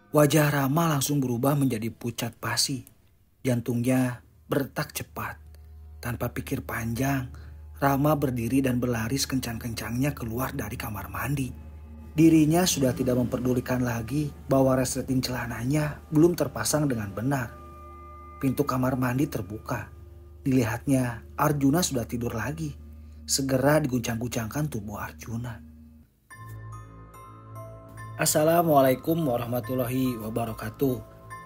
Wajah Rama langsung berubah menjadi pucat pasi. Jantungnya berdetak cepat. Tanpa pikir panjang, Rama berdiri dan berlari sekencang-kencangnya keluar dari kamar mandi. Dirinya sudah tidak memperdulikan lagi bahwa resleting celananya belum terpasang dengan benar. Pintu kamar mandi terbuka. Dilihatnya Arjuna sudah tidur lagi. Segera diguncang-guncangkan tubuh Arjuna. Assalamualaikum warahmatullahi wabarakatuh.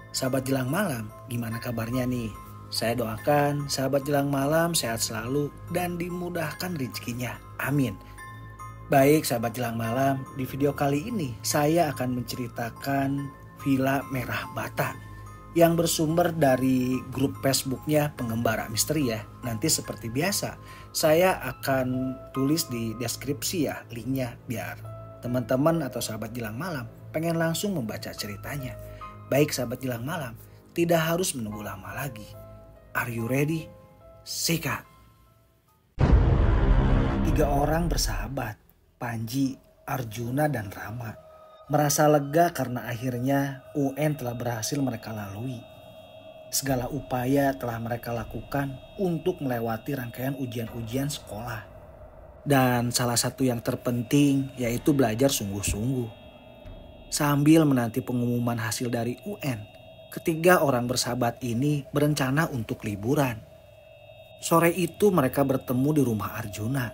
Sahabat jelang malam, gimana kabarnya nih? Saya doakan sahabat jelang malam sehat selalu dan dimudahkan rezekinya. Amin. Baik sahabat jelang malam, di video kali ini saya akan menceritakan Villa Merah Bata yang bersumber dari grup Facebooknya Pengembara Misteri ya. Nanti seperti biasa saya akan tulis di deskripsi ya linknya biar teman-teman atau sahabat jelang malam pengen langsung membaca ceritanya. Baik sahabat jelang malam, tidak harus menunggu lama lagi. Are you ready? Sikat. 3 orang bersahabat, Panji, Arjuna, dan Rama, merasa lega karena akhirnya UN telah berhasil mereka lalui. Segala upaya telah mereka lakukan untuk melewati rangkaian ujian-ujian sekolah. Dan salah satu yang terpenting yaitu belajar sungguh-sungguh. Sambil menanti pengumuman hasil dari UN, ketiga orang bersahabat ini berencana untuk liburan. Sore itu mereka bertemu di rumah Arjuna,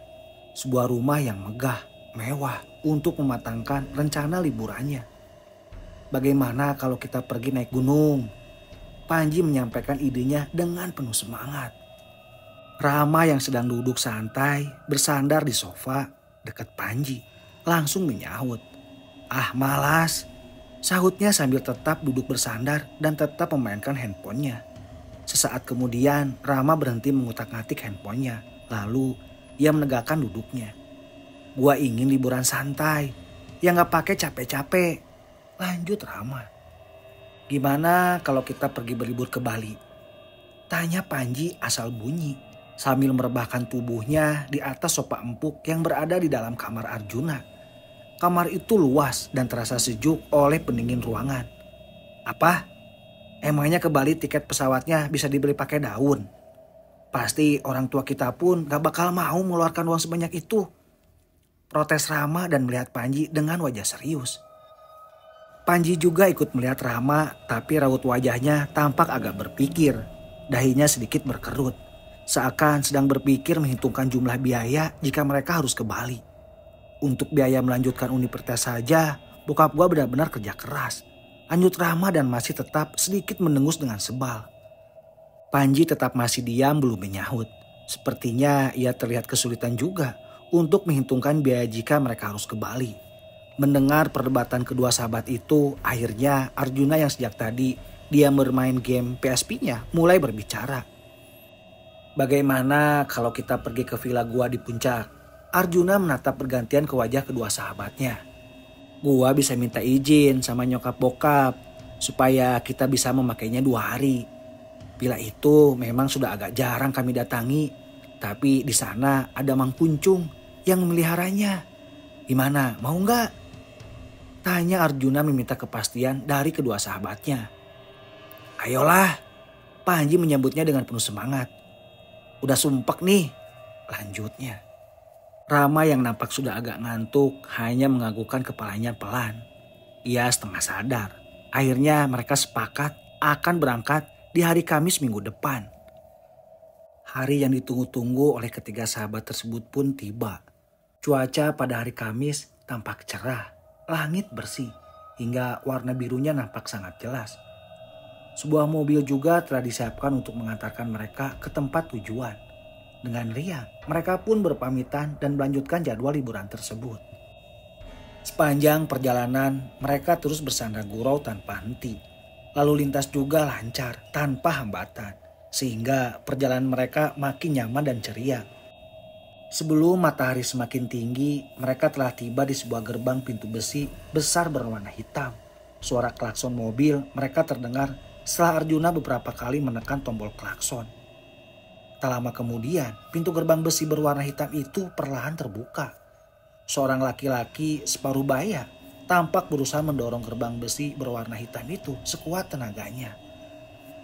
sebuah rumah yang megah, mewah untuk mematangkan rencana liburannya. Bagaimana kalau kita pergi naik gunung? Panji menyampaikan idenya dengan penuh semangat. Rama yang sedang duduk santai bersandar di sofa dekat Panji langsung menyahut. Ah malas, sahutnya sambil tetap duduk bersandar dan tetap memainkan handphonenya. Sesaat kemudian Rama berhenti mengutak-ngatik handphonenya. Lalu ia menegakkan duduknya. Gua ingin liburan santai yang gak pakai capek-capek. Lanjut Rama. Gimana kalau kita pergi berlibur ke Bali? Tanya Panji asal bunyi sambil merebahkan tubuhnya di atas sofa empuk yang berada di dalam kamar Arjuna. Kamar itu luas dan terasa sejuk oleh pendingin ruangan. Apa? Emangnya ke Bali tiket pesawatnya bisa dibeli pakai daun? Pasti orang tua kita pun gak bakal mau mengeluarkan uang sebanyak itu. Protes Rama dan melihat Panji dengan wajah serius. Panji juga ikut melihat Rama, tapi raut wajahnya tampak agak berpikir. Dahinya sedikit berkerut. Seakan sedang berpikir menghitungkan jumlah biaya jika mereka harus ke Bali. Untuk biaya melanjutkan universitas saja, bokap gua benar-benar kerja keras. Lanjut Rama dan masih tetap sedikit mendengus dengan sebal. Panji tetap masih diam belum menyahut. Sepertinya ia terlihat kesulitan juga untuk menghitungkan biaya jika mereka harus ke Bali. Mendengar perdebatan kedua sahabat itu, akhirnya Arjuna yang sejak tadi dia bermain game PSP-nya mulai berbicara. Bagaimana kalau kita pergi ke villa gua di puncak? Arjuna menatap bergantian ke wajah kedua sahabatnya. Gua bisa minta izin sama nyokap bokap supaya kita bisa memakainya 2 hari. Villa itu memang sudah agak jarang kami datangi, tapi di sana ada Mang Puncung yang memeliharanya. Gimana, mau nggak? Tanya Arjuna meminta kepastian dari kedua sahabatnya. Ayolah, Panji menyambutnya dengan penuh semangat. Udah sumpek nih, lanjutnya. Rama yang nampak sudah agak ngantuk hanya menganggukkan kepalanya pelan. Ia setengah sadar. Akhirnya mereka sepakat akan berangkat di hari Kamis minggu depan. Hari yang ditunggu-tunggu oleh ketiga sahabat tersebut pun tiba. Cuaca pada hari Kamis tampak cerah, langit bersih, hingga warna birunya nampak sangat jelas. Sebuah mobil juga telah disiapkan untuk mengantarkan mereka ke tempat tujuan. Dengan riang, mereka pun berpamitan dan melanjutkan jadwal liburan tersebut. Sepanjang perjalanan, mereka terus bersandar gurau tanpa henti. Lalu lintas juga lancar tanpa hambatan, sehingga perjalanan mereka makin nyaman dan ceria. Sebelum matahari semakin tinggi, mereka telah tiba di sebuah gerbang pintu besi besar berwarna hitam. Suara klakson mobil mereka terdengar setelah Arjuna beberapa kali menekan tombol klakson. Tak lama kemudian, pintu gerbang besi berwarna hitam itu perlahan terbuka. Seorang laki-laki separuh baya tampak berusaha mendorong gerbang besi berwarna hitam itu sekuat tenaganya.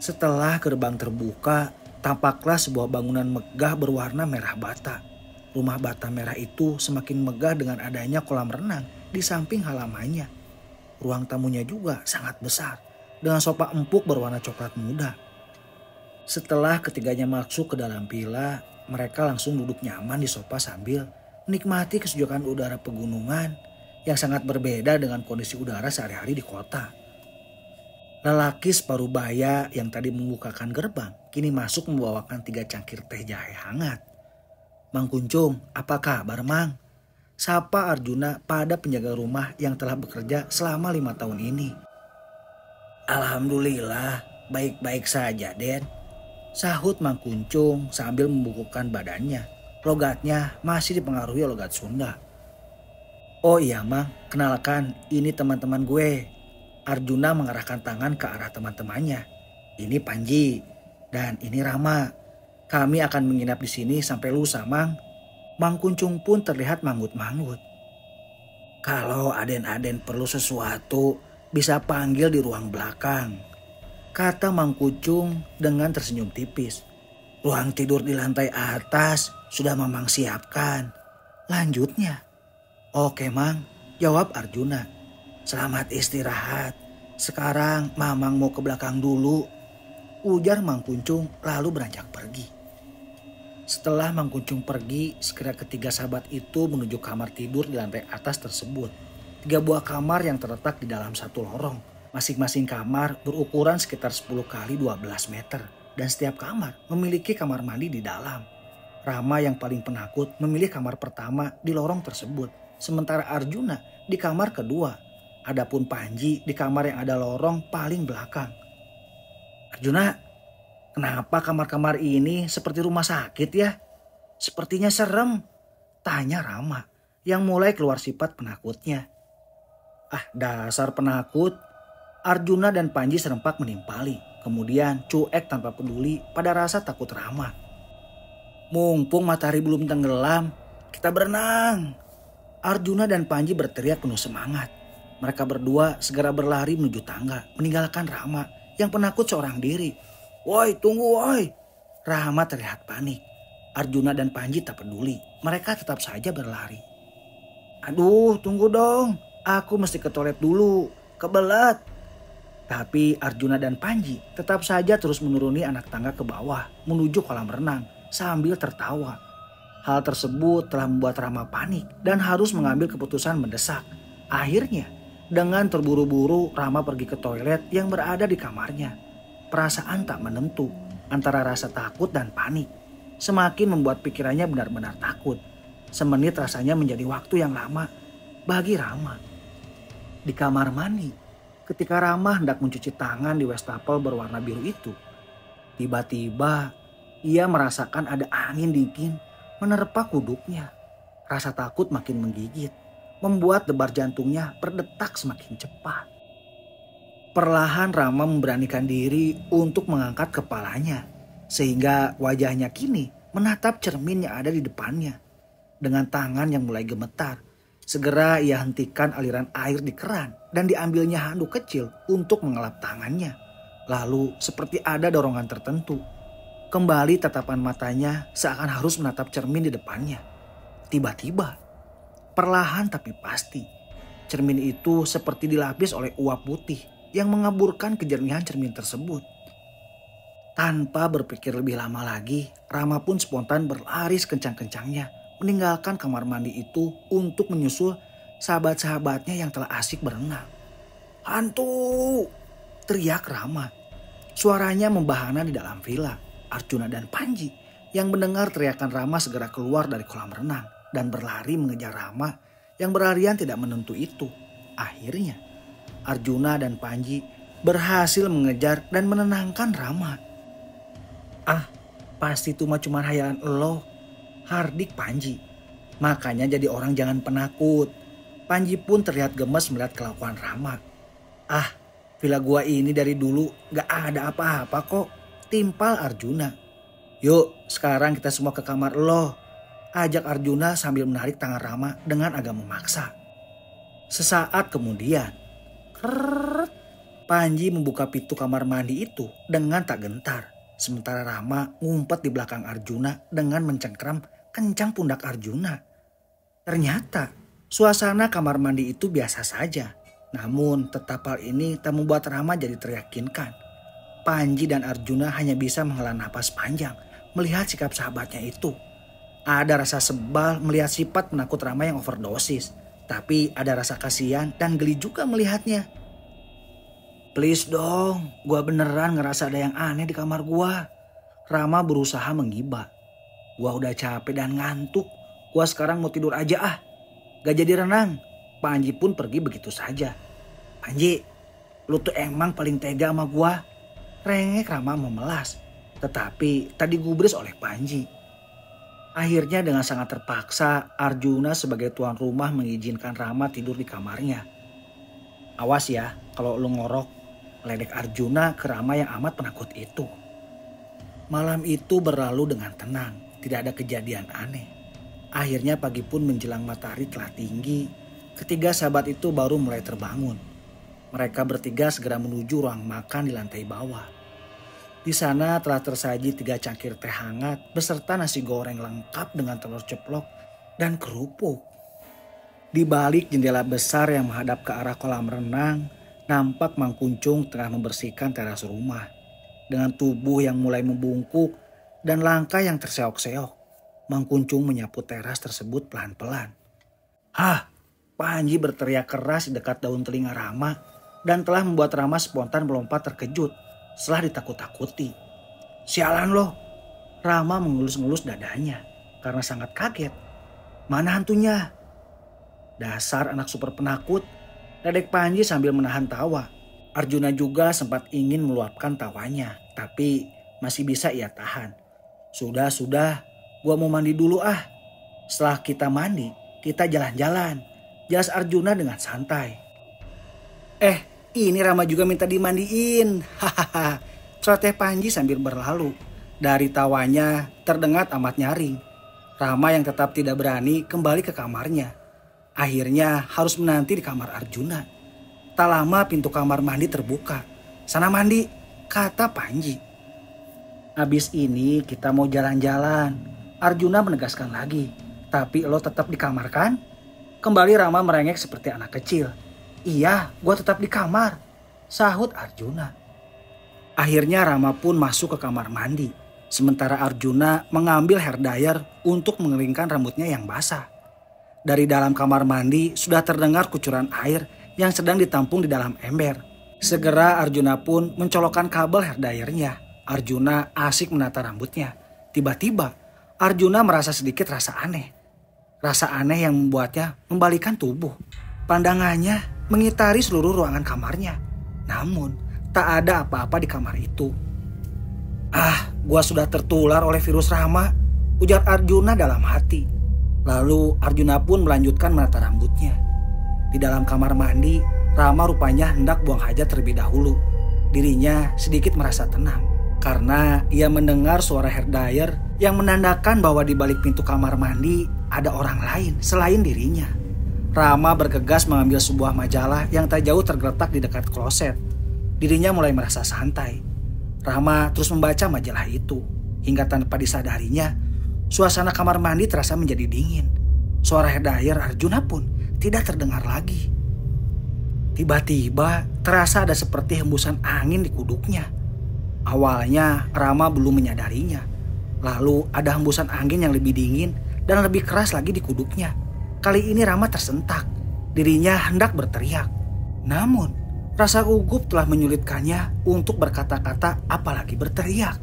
Setelah gerbang terbuka, tampaklah sebuah bangunan megah berwarna merah bata. Rumah bata merah itu semakin megah dengan adanya kolam renang di samping halamannya. Ruang tamunya juga sangat besar dengan sofa empuk berwarna coklat muda. Setelah ketiganya masuk ke dalam villa, mereka langsung duduk nyaman di sofa sambil menikmati kesejukan udara pegunungan yang sangat berbeda dengan kondisi udara sehari-hari di kota. Lelaki separuh baya yang tadi membukakan gerbang kini masuk membawakan 3 cangkir teh jahe hangat. "Mang Kuncung, apa kabar Mang?" sapa Arjuna pada penjaga rumah yang telah bekerja selama 5 tahun ini. "Alhamdulillah, baik-baik saja Den," sahut Mang Kuncung sambil membukukan badannya. Logatnya masih dipengaruhi logat Sunda. "Oh iya Mang, kenalkan ini teman-teman gue." Arjuna mengarahkan tangan ke arah teman-temannya. "Ini Panji dan ini Rama. Kami akan menginap di sini sampai lusa Mang." Mang Kuncung pun terlihat manggut-manggut. "Kalau aden-aden perlu sesuatu bisa panggil di ruang belakang," kata Mang Kuncung dengan tersenyum tipis. "Ruang tidur di lantai atas sudah Mamang siapkan," lanjutnya. "Oke Mang," jawab Arjuna. "Selamat istirahat. Sekarang Mamang mau ke belakang dulu," ujar Mang Kuncung lalu beranjak pergi. Setelah Mang Kuncung pergi, segera ketiga sahabat itu menuju kamar tidur di lantai atas tersebut. 3 buah kamar yang terletak di dalam satu lorong. Masing-masing kamar berukuran sekitar 10 kali 12 meter. Dan setiap kamar memiliki kamar mandi di dalam. Rama yang paling penakut memilih kamar pertama di lorong tersebut. Sementara Arjuna di kamar kedua. Adapun Panji di kamar yang ada lorong paling belakang. "Arjuna, kenapa kamar-kamar ini seperti rumah sakit ya? Sepertinya serem," tanya Rama yang mulai keluar sifat penakutnya. "Ah, dasar penakut." Arjuna dan Panji serempak menimpali. Kemudian cuek tanpa peduli pada rasa takut Rama. "Mumpung matahari belum tenggelam, kita berenang." Arjuna dan Panji berteriak penuh semangat. Mereka berdua segera berlari menuju tangga, meninggalkan Rama yang penakut seorang diri. "Woi, tunggu woi!" Rama terlihat panik. Arjuna dan Panji tak peduli, mereka tetap saja berlari. "Aduh, tunggu dong, aku mesti ke toilet dulu, kebelet." Tapi Arjuna dan Panji tetap saja terus menuruni anak tangga ke bawah menuju kolam renang sambil tertawa. Hal tersebut telah membuat Rama panik dan harus mengambil keputusan mendesak. Akhirnya, dengan terburu-buru Rama pergi ke toilet yang berada di kamarnya. Perasaan tak menentu antara rasa takut dan panik. Semakin membuat pikirannya benar-benar takut. Semenit rasanya menjadi waktu yang lama bagi Rama. Di kamar mandi, ketika Rama hendak mencuci tangan di wastafel berwarna biru itu, tiba-tiba ia merasakan ada angin dingin menerpa kuduknya. Rasa takut makin menggigit, membuat debar jantungnya berdetak semakin cepat. Perlahan Rama memberanikan diri untuk mengangkat kepalanya, sehingga wajahnya kini menatap cermin yang ada di depannya. Dengan tangan yang mulai gemetar, segera ia hentikan aliran air di keran dan diambilnya handuk kecil untuk mengelap tangannya. Lalu seperti ada dorongan tertentu, kembali tatapan matanya seakan harus menatap cermin di depannya. Tiba-tiba, perlahan tapi pasti, cermin itu seperti dilapis oleh uap putih yang mengaburkan kejernihan cermin tersebut. Tanpa berpikir lebih lama lagi, Rama pun spontan berlari sekencang-kencangnya meninggalkan kamar mandi itu untuk menyusul sahabat-sahabatnya yang telah asik berenang. "Hantu!" teriak Rama. Suaranya membahana di dalam villa. Arjuna dan Panji yang mendengar teriakan Rama segera keluar dari kolam renang dan berlari mengejar Rama yang berlarian tidak menentu itu. Akhirnya Arjuna dan Panji berhasil mengejar dan menenangkan Rama. "Ah, pasti itu mah cuma hayalan lo," hardik Panji. "Makanya jadi orang jangan penakut." Panji pun terlihat gemes melihat kelakuan Rama. "Ah, villa gua ini dari dulu gak ada apa-apa kok," timpal Arjuna. "Yuk sekarang kita semua ke kamar lo," ajak Arjuna sambil menarik tangan Rama dengan agak memaksa. Sesaat kemudian, krrrr, Panji membuka pintu kamar mandi itu dengan tak gentar. Sementara Rama ngumpet di belakang Arjuna dengan mencengkram kencang pundak Arjuna. Ternyata suasana kamar mandi itu biasa saja. Namun tetap hal ini tak membuat Rama jadi teryakinkan. Panji dan Arjuna hanya bisa menghela napas panjang melihat sikap sahabatnya itu. Ada rasa sebal melihat sifat penakut Rama yang overdosis. Tapi ada rasa kasihan dan geli juga melihatnya. Please dong, gua beneran ngerasa ada yang aneh di kamar gua. Rama berusaha menggibah. Gua udah capek dan ngantuk. Gua sekarang mau tidur aja ah. Gak jadi renang. Panji pun pergi begitu saja. Panji, lu tuh emang paling tega sama gua. Rengek Rama memelas. Tetapi tadi digubris oleh Panji. Akhirnya dengan sangat terpaksa Arjuna sebagai tuan rumah mengizinkan Rama tidur di kamarnya. Awas ya kalau lu ngorok. Ledek Arjuna ke Rama yang amat penakut itu. Malam itu berlalu dengan tenang, tidak ada kejadian aneh. Akhirnya pagi pun menjelang matahari telah tinggi, ketiga sahabat itu baru mulai terbangun. Mereka bertiga segera menuju ruang makan di lantai bawah. Di sana telah tersaji 3 cangkir teh hangat beserta nasi goreng lengkap dengan telur ceplok dan kerupuk. Di balik jendela besar yang menghadap ke arah kolam renang, nampak Mang Kuncung tengah membersihkan teras rumah. Dengan tubuh yang mulai membungkuk dan langkah yang terseok-seok, Mang Kuncung menyapu teras tersebut pelan-pelan. "Hah!" Panji berteriak keras di dekat daun telinga Rama dan telah membuat Rama spontan melompat terkejut setelah ditakut-takuti. "Sialan loh!" Rama mengelus-ngelus dadanya karena sangat kaget. "Mana hantunya?" "Dasar anak super penakut," ledek Panji sambil menahan tawa. Arjuna juga sempat ingin meluapkan tawanya, tapi masih bisa ia tahan. Sudah, gua mau mandi dulu ah. Setelah kita mandi, kita jalan-jalan, jelas Arjuna dengan santai. Ini Rama juga minta dimandiin. Hahaha, celoteh Panji sambil berlalu. Dari tawanya terdengar amat nyaring. Rama yang tetap tidak berani kembali ke kamarnya. Akhirnya harus menanti di kamar Arjuna. Tak lama pintu kamar mandi terbuka. "Sana mandi," kata Panji. "Abis ini kita mau jalan-jalan," Arjuna menegaskan lagi. "Tapi lo tetap di kamar kan?" Kembali Rama merengek seperti anak kecil. "Iya, gua tetap di kamar," sahut Arjuna. Akhirnya Rama pun masuk ke kamar mandi. Sementara Arjuna mengambil hair dryer untuk mengeringkan rambutnya yang basah. Dari dalam kamar mandi sudah terdengar kucuran air yang sedang ditampung di dalam ember. Segera Arjuna pun mencolokkan kabel hair dryernya. Arjuna asik menata rambutnya. Tiba-tiba Arjuna merasa sedikit rasa aneh. Rasa aneh yang membuatnya membalikan tubuh. Pandangannya mengitari seluruh ruangan kamarnya. Namun tak ada apa-apa di kamar itu. Gua sudah tertular oleh virus Rama," ujar Arjuna dalam hati. Lalu Arjuna pun melanjutkan menata rambutnya. Di dalam kamar mandi, Rama rupanya hendak buang hajat terlebih dahulu. Dirinya sedikit merasa tenang karena ia mendengar suara hair dryer yang menandakan bahwa di balik pintu kamar mandi ada orang lain selain dirinya. Rama bergegas mengambil sebuah majalah yang tak jauh tergeletak di dekat kloset. Dirinya mulai merasa santai. Rama terus membaca majalah itu hingga tanpa disadarinya suasana kamar mandi terasa menjadi dingin. Suara hair dryer Arjuna pun tidak terdengar lagi. Tiba-tiba terasa ada seperti hembusan angin di kuduknya. Awalnya Rama belum menyadarinya. Lalu ada hembusan angin yang lebih dingin dan lebih keras lagi di kuduknya. Kali ini Rama tersentak. Dirinya hendak berteriak. Namun rasa gugup telah menyulitkannya untuk berkata-kata apalagi berteriak.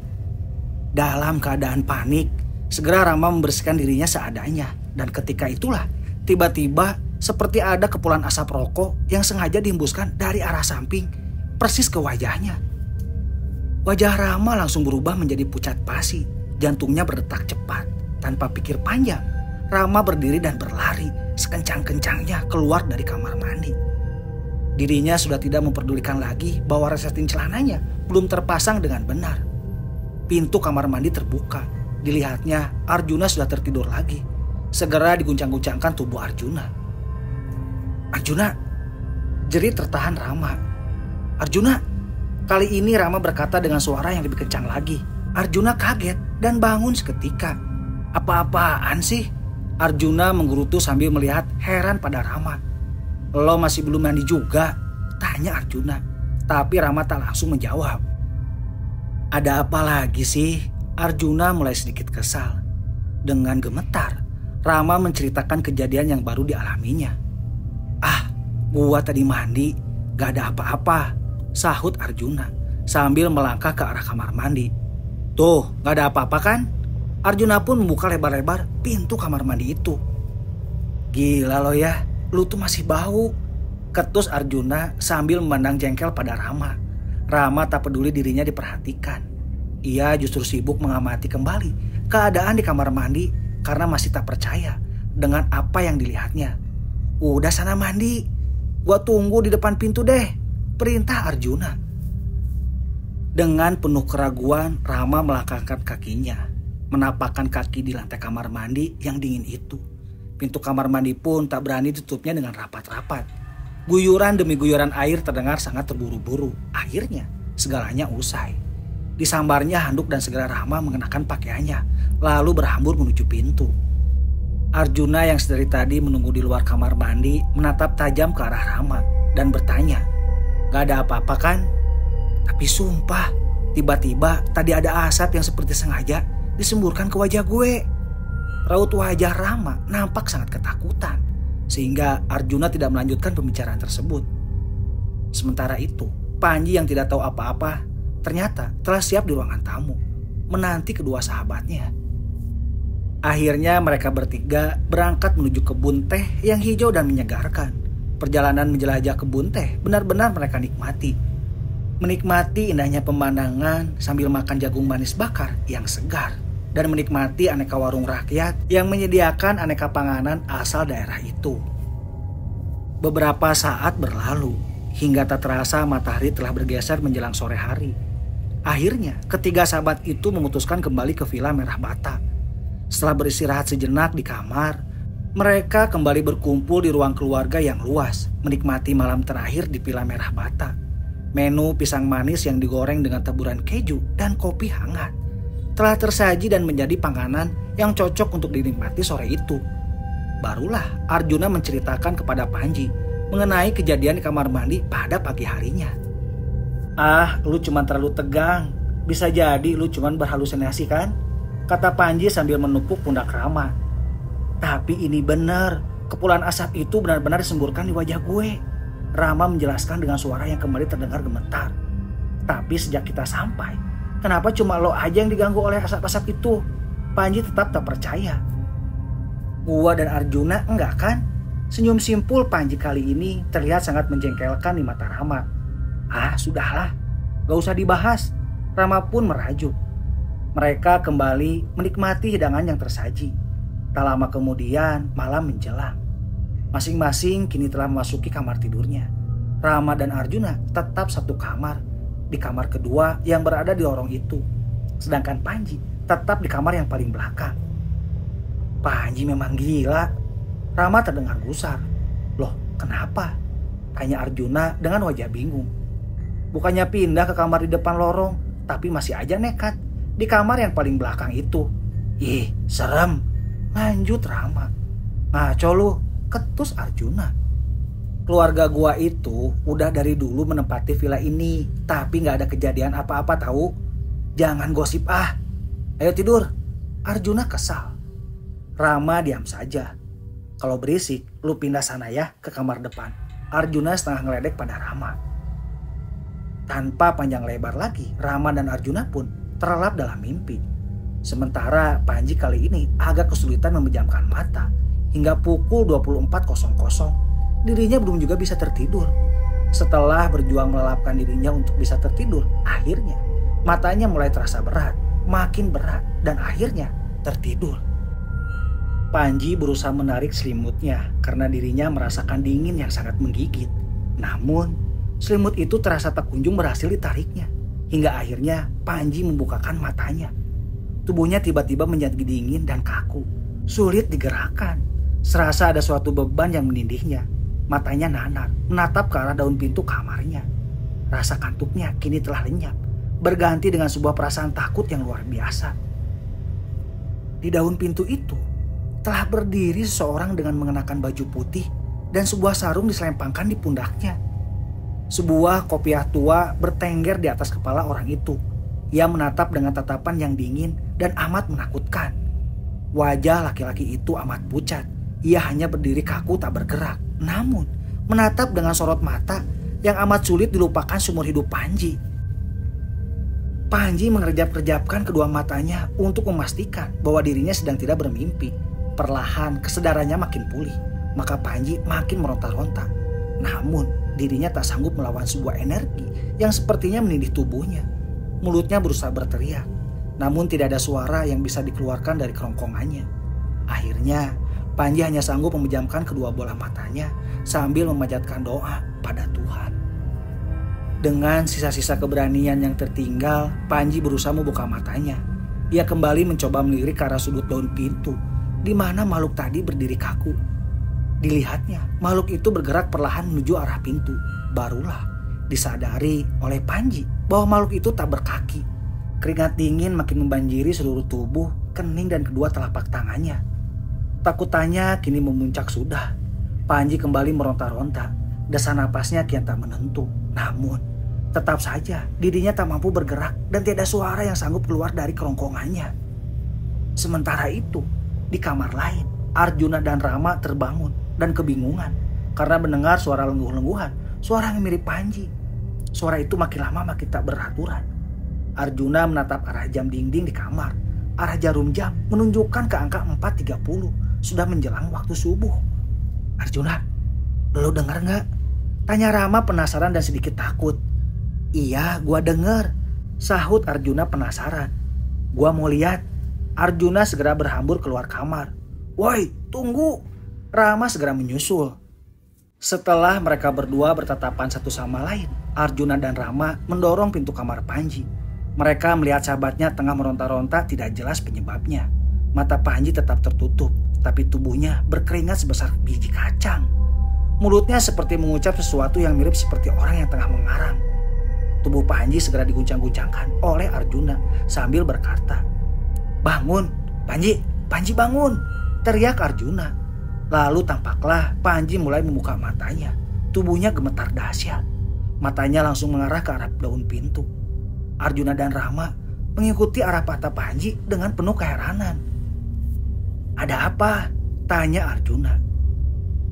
Dalam keadaan panik, segera Rama membersihkan dirinya seadanya. Dan ketika itulah tiba-tiba seperti ada kepulan asap rokok yang sengaja dihembuskan dari arah samping persis ke wajahnya. Wajah Rama langsung berubah menjadi pucat pasi. Jantungnya berdetak cepat. Tanpa pikir panjang, Rama berdiri dan berlari sekencang-kencangnya keluar dari kamar mandi. Dirinya sudah tidak memperdulikan lagi bahwa resleting celananya belum terpasang dengan benar. Pintu kamar mandi terbuka. Dilihatnya Arjuna sudah tertidur lagi. Segera diguncang-guncangkan tubuh Arjuna. Arjuna, jerit tertahan Rama. Arjuna, kali ini Rama berkata dengan suara yang lebih kencang lagi. Arjuna kaget dan bangun seketika. Apa-apaan sih? Arjuna menggerutu sambil melihat heran pada Rama. Lo masih belum mandi juga? Tanya Arjuna. Tapi Rama tak langsung menjawab. Ada apa lagi sih? Arjuna mulai sedikit kesal. Dengan gemetar, Rama menceritakan kejadian yang baru dialaminya. Ah, gua tadi mandi, gak ada apa-apa, sahut Arjuna sambil melangkah ke arah kamar mandi. Tuh, gak ada apa-apa kan? Arjuna pun membuka lebar-lebar pintu kamar mandi itu. Gila lo ya, lu tuh masih bau, ketus Arjuna sambil memandang jengkel pada Rama. Rama tak peduli dirinya diperhatikan. Ia justru sibuk mengamati kembali keadaan di kamar mandi karena masih tak percaya dengan apa yang dilihatnya. Udah sana mandi, gua tunggu di depan pintu deh, perintah Arjuna. Dengan penuh keraguan, Rama melangkahkan kakinya, menapakkan kaki di lantai kamar mandi yang dingin itu. Pintu kamar mandi pun tak berani ditutupnya dengan rapat-rapat. Guyuran demi guyuran air terdengar sangat terburu-buru. Akhirnya segalanya usai. Disambarnya handuk dan segera Rama mengenakan pakaiannya, lalu berhambur menuju pintu. Arjuna yang sedari tadi menunggu di luar kamar mandi menatap tajam ke arah Rama dan bertanya, "Gak ada apa-apa kan?" Tapi sumpah, tiba-tiba tadi ada asap yang seperti sengaja disemburkan ke wajah gue. Raut wajah Rama nampak sangat ketakutan, sehingga Arjuna tidak melanjutkan pembicaraan tersebut. Sementara itu, Panji yang tidak tahu apa-apa ternyata telah siap di ruangan tamu, menanti kedua sahabatnya. Akhirnya mereka bertiga berangkat menuju kebun teh yang hijau dan menyegarkan. Perjalanan menjelajah kebun teh benar-benar mereka nikmati. Menikmati indahnya pemandangan sambil makan jagung manis bakar yang segar. Dan menikmati aneka warung rakyat yang menyediakan aneka panganan asal daerah itu. Beberapa saat berlalu hingga tak terasa matahari telah bergeser menjelang sore hari. Akhirnya ketiga sahabat itu memutuskan kembali ke Villa Merah Bata. Setelah beristirahat sejenak di kamar, mereka kembali berkumpul di ruang keluarga yang luas, menikmati malam terakhir di Villa Merah Bata. Menu pisang manis yang digoreng dengan taburan keju dan kopi hangat telah tersaji dan menjadi panganan yang cocok untuk dinikmati sore itu. Barulah Arjuna menceritakan kepada Panji mengenai kejadian di kamar mandi pada pagi harinya. Ah, lu cuma terlalu tegang. Bisa jadi lu cuma berhalusinasi kan? Kata Panji sambil menepuk pundak Rama. Tapi ini benar, kepulan asap itu benar-benar disemburkan di wajah gue. Rama menjelaskan dengan suara yang kembali terdengar gemetar. Tapi sejak kita sampai, kenapa cuma lo aja yang diganggu oleh asap-asap itu? Panji tetap tak percaya. Gua dan Arjuna enggak kan? Senyum simpul Panji kali ini terlihat sangat menjengkelkan di mata Rama. Ah, sudahlah, gak usah dibahas. Rama pun merajuk. Mereka kembali menikmati hidangan yang tersaji. Tak lama kemudian malam menjelang. Masing-masing kini telah memasuki kamar tidurnya. Rama dan Arjuna tetap satu kamar, di kamar kedua yang berada di lorong itu. Sedangkan Panji tetap di kamar yang paling belakang. Panji memang gila. Rama terdengar gusar. Loh, kenapa? Tanya Arjuna dengan wajah bingung. Bukannya pindah ke kamar di depan lorong, tapi masih aja nekat di kamar yang paling belakang itu. Ih, serem. Lanjut Rama. Ngaco lu, ketus Arjuna. Keluarga gua itu udah dari dulu menempati villa ini, tapi gak ada kejadian apa-apa tahu. Jangan gosip ah. Ayo tidur. Arjuna kesal. Rama diam saja. Kalau berisik, lu pindah sana ya ke kamar depan. Arjuna setengah ngeledek pada Rama. Tanpa panjang lebar lagi, Rama dan Arjuna pun terlelap dalam mimpi. Sementara Panji kali ini agak kesulitan memejamkan mata. Hingga pukul 24.00, dirinya belum juga bisa tertidur. Setelah berjuang melelapkan dirinya untuk bisa tertidur, akhirnya matanya mulai terasa berat, makin berat, dan akhirnya tertidur. Panji berusaha menarik selimutnya karena dirinya merasakan dingin yang sangat menggigit. Namun, selimut itu terasa tak kunjung berhasil ditariknya. Hingga akhirnya Panji membukakan matanya. Tubuhnya tiba-tiba menjadi dingin dan kaku, sulit digerakkan. Serasa ada suatu beban yang menindihnya. Matanya nanar, menatap ke arah daun pintu kamarnya. Rasa kantuknya kini telah lenyap, berganti dengan sebuah perasaan takut yang luar biasa. Di daun pintu itu telah berdiri seseorang dengan mengenakan baju putih dan sebuah sarung diselempangkan di pundaknya. Sebuah kopiah tua bertengger di atas kepala orang itu. Ia menatap dengan tatapan yang dingin dan amat menakutkan. Wajah laki-laki itu amat pucat. Ia hanya berdiri kaku tak bergerak. Namun menatap dengan sorot mata yang amat sulit dilupakan seumur hidup Panji. Panji mengerjap-kerjapkan kedua matanya untuk memastikan bahwa dirinya sedang tidak bermimpi. Perlahan kesadarannya makin pulih. Maka Panji makin meronta-ronta. Namun dirinya tak sanggup melawan sebuah energi yang sepertinya menindih tubuhnya. Mulutnya berusaha berteriak. Namun tidak ada suara yang bisa dikeluarkan dari kerongkongannya. Akhirnya Panji hanya sanggup memejamkan kedua bola matanya sambil memanjatkan doa pada Tuhan. Dengan sisa-sisa keberanian yang tertinggal, Panji berusaha membuka matanya. Ia kembali mencoba melirik ke arah sudut daun pintu, di mana makhluk tadi berdiri kaku. Dilihatnya, makhluk itu bergerak perlahan menuju arah pintu. Barulah disadari oleh Panji bahwa makhluk itu tak berkaki. Keringat dingin makin membanjiri seluruh tubuh, kening dan kedua telapak tangannya. Takutannya kini memuncak sudah. Panji kembali meronta-ronta. Desa napasnya kian tak menentu. Namun tetap saja dirinya tak mampu bergerak dan tidak ada suara yang sanggup keluar dari kerongkongannya. Sementara itu, di kamar lain, Arjuna dan Rama terbangun dan kebingungan karena mendengar suara lengguh-lengguhan, suara yang mirip Panji. Suara itu makin lama makin tak beraturan. Arjuna menatap arah jam dinding di kamar. Arah jarum jam menunjukkan ke angka 4.30. Sudah menjelang waktu subuh. Arjuna, lo denger gak? Tanya Rama penasaran dan sedikit takut. Iya, gua denger, sahut Arjuna penasaran. Gua mau lihat. Arjuna segera berhambur keluar kamar. Woi, tunggu. Rama segera menyusul. Setelah mereka berdua bertatapan satu sama lain, Arjuna dan Rama mendorong pintu kamar Panji. Mereka melihat sahabatnya tengah meronta-ronta tidak jelas penyebabnya. Mata Panji tetap tertutup, tapi tubuhnya berkeringat sebesar biji kacang. Mulutnya seperti mengucap sesuatu yang mirip seperti orang yang tengah mengarang. Tubuh Panji segera diguncang-guncangkan oleh Arjuna sambil berkata, "Bangun, Panji, Panji bangun!" teriak Arjuna. Lalu tampaklah Panji mulai membuka matanya. Tubuhnya gemetar dahsyat. Matanya langsung mengarah ke arah daun pintu. Arjuna dan Rama mengikuti arah mata Panji dengan penuh keheranan. Ada apa? Tanya Arjuna.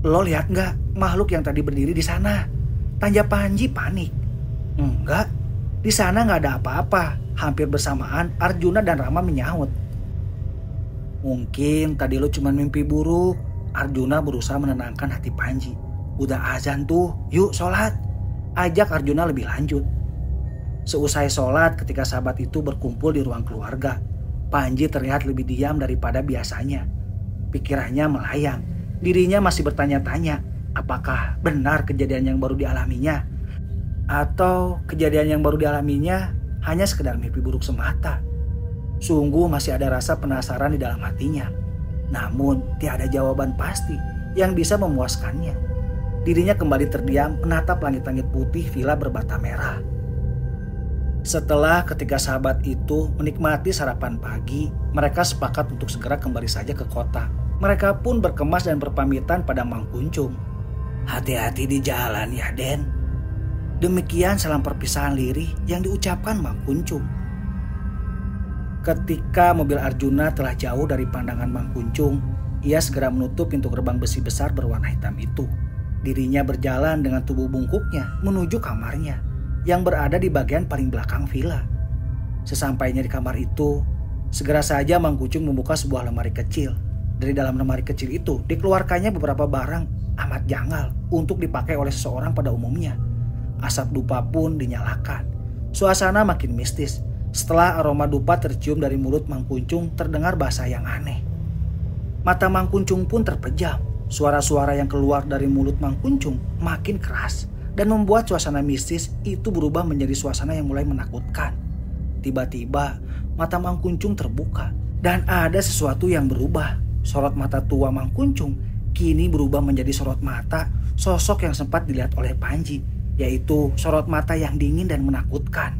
Lo lihat nggak makhluk yang tadi berdiri di sana? Tanya Panji panik. Enggak, di sana nggak ada apa-apa. Hampir bersamaan Arjuna dan Rama menyahut. Mungkin tadi lo cuma mimpi buruk. Arjuna berusaha menenangkan hati Panji. Udah azan tuh, yuk sholat. Ajak Arjuna lebih lanjut. Seusai sholat, ketika sahabat itu berkumpul di ruang keluarga, Panji terlihat lebih diam daripada biasanya. Pikirannya melayang. Dirinya masih bertanya-tanya, apakah benar kejadian yang baru dialaminya? Atau kejadian yang baru dialaminya hanya sekedar mimpi buruk semata? Sungguh masih ada rasa penasaran di dalam hatinya. Namun tiada jawaban pasti yang bisa memuaskannya. Dirinya kembali terdiam menatap langit-langit putih villa berbata merah. Setelah ketiga sahabat itu menikmati sarapan pagi, mereka sepakat untuk segera kembali saja ke kota. Mereka pun berkemas dan berpamitan pada Mang Kuncung. Hati-hati di jalan ya, Den. Demikian salam perpisahan lirih yang diucapkan Mang Kuncung. Ketika mobil Arjuna telah jauh dari pandangan Mang Kuncung, ia segera menutup pintu gerbang besi besar berwarna hitam itu. Dirinya berjalan dengan tubuh bungkuknya menuju kamarnya yang berada di bagian paling belakang villa. Sesampainya di kamar itu, segera saja Mang Kuncung membuka sebuah lemari kecil. Dari dalam lemari kecil itu dikeluarkannya beberapa barang amat janggal untuk dipakai oleh seseorang pada umumnya. Asap dupa pun dinyalakan. Suasana makin mistis. Setelah aroma dupa tercium dari mulut Mang Kuncung, terdengar bahasa yang aneh. Mata Mang Kuncung pun terpejam. Suara-suara yang keluar dari mulut Mang Kuncung makin keras dan membuat suasana mistis itu berubah menjadi suasana yang mulai menakutkan. Tiba-tiba mata Mang Kuncung terbuka dan ada sesuatu yang berubah. Sorot mata tua Mang Kuncung kini berubah menjadi sorot mata sosok yang sempat dilihat oleh Panji, yaitu sorot mata yang dingin dan menakutkan.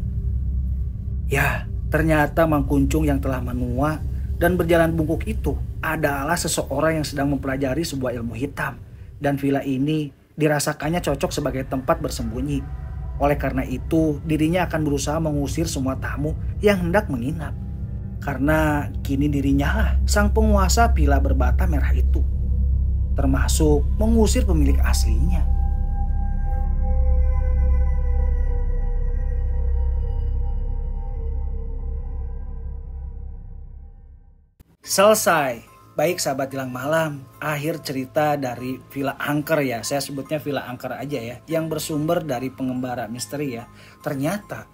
Ya, ternyata Mang Kuncung yang telah menua dan berjalan bungkuk itu adalah seseorang yang sedang mempelajari sebuah ilmu hitam, dan villa ini dirasakannya cocok sebagai tempat bersembunyi. Oleh karena itu, dirinya akan berusaha mengusir semua tamu yang hendak menginap. Karena kini dirinya lah sang penguasa villa berbata merah itu, termasuk mengusir pemilik aslinya. Selesai. Baik sahabat Jelang Malam, akhir cerita dari Villa Angker ya. Saya sebutnya Villa Angker aja ya, yang bersumber dari pengembara misteri ya. Ternyata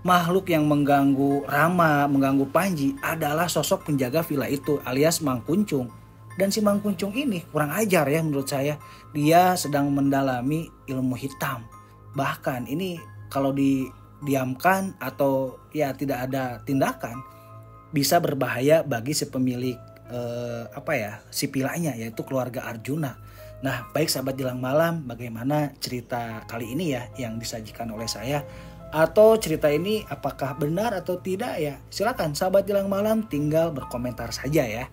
makhluk yang mengganggu Rama, mengganggu Panji adalah sosok penjaga villa itu alias Mang Kuncung. Dan si Mang Kuncung ini kurang ajar ya menurut saya. Dia sedang mendalami ilmu hitam. Bahkan ini kalau didiamkan atau ya tidak ada tindakan, bisa berbahaya bagi si pemilik si villanya, yaitu keluarga Arjuna. Nah, baik sahabat Jelang Malam, bagaimana cerita kali ini ya yang disajikan oleh saya? Atau cerita ini apakah benar atau tidak ya? Silakan sahabat Jelang Malam tinggal berkomentar saja ya.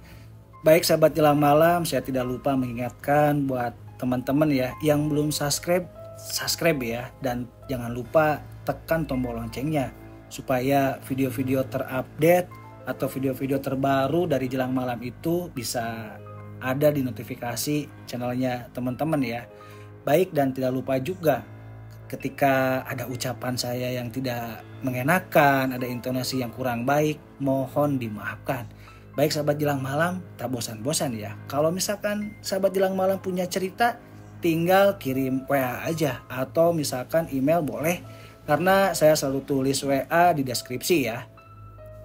Baik sahabat Jelang Malam, saya tidak lupa mengingatkan buat teman-teman ya yang belum subscribe ya, dan jangan lupa tekan tombol loncengnya supaya video-video terupdate atau video-video terbaru dari Jelang Malam itu bisa ada di notifikasi channelnya teman-teman ya. Baik, dan tidak lupa juga ketika ada ucapan saya yang tidak mengenakan, ada intonasi yang kurang baik, mohon dimaafkan. Baik sahabat Jelang Malam, tak bosan-bosan ya. Kalau misalkan sahabat Jelang Malam punya cerita, tinggal kirim WA aja atau misalkan email boleh, karena saya selalu tulis WA di deskripsi ya.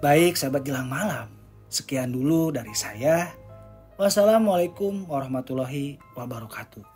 Baik sahabat Jelang Malam, sekian dulu dari saya. Wassalamualaikum warahmatullahi wabarakatuh.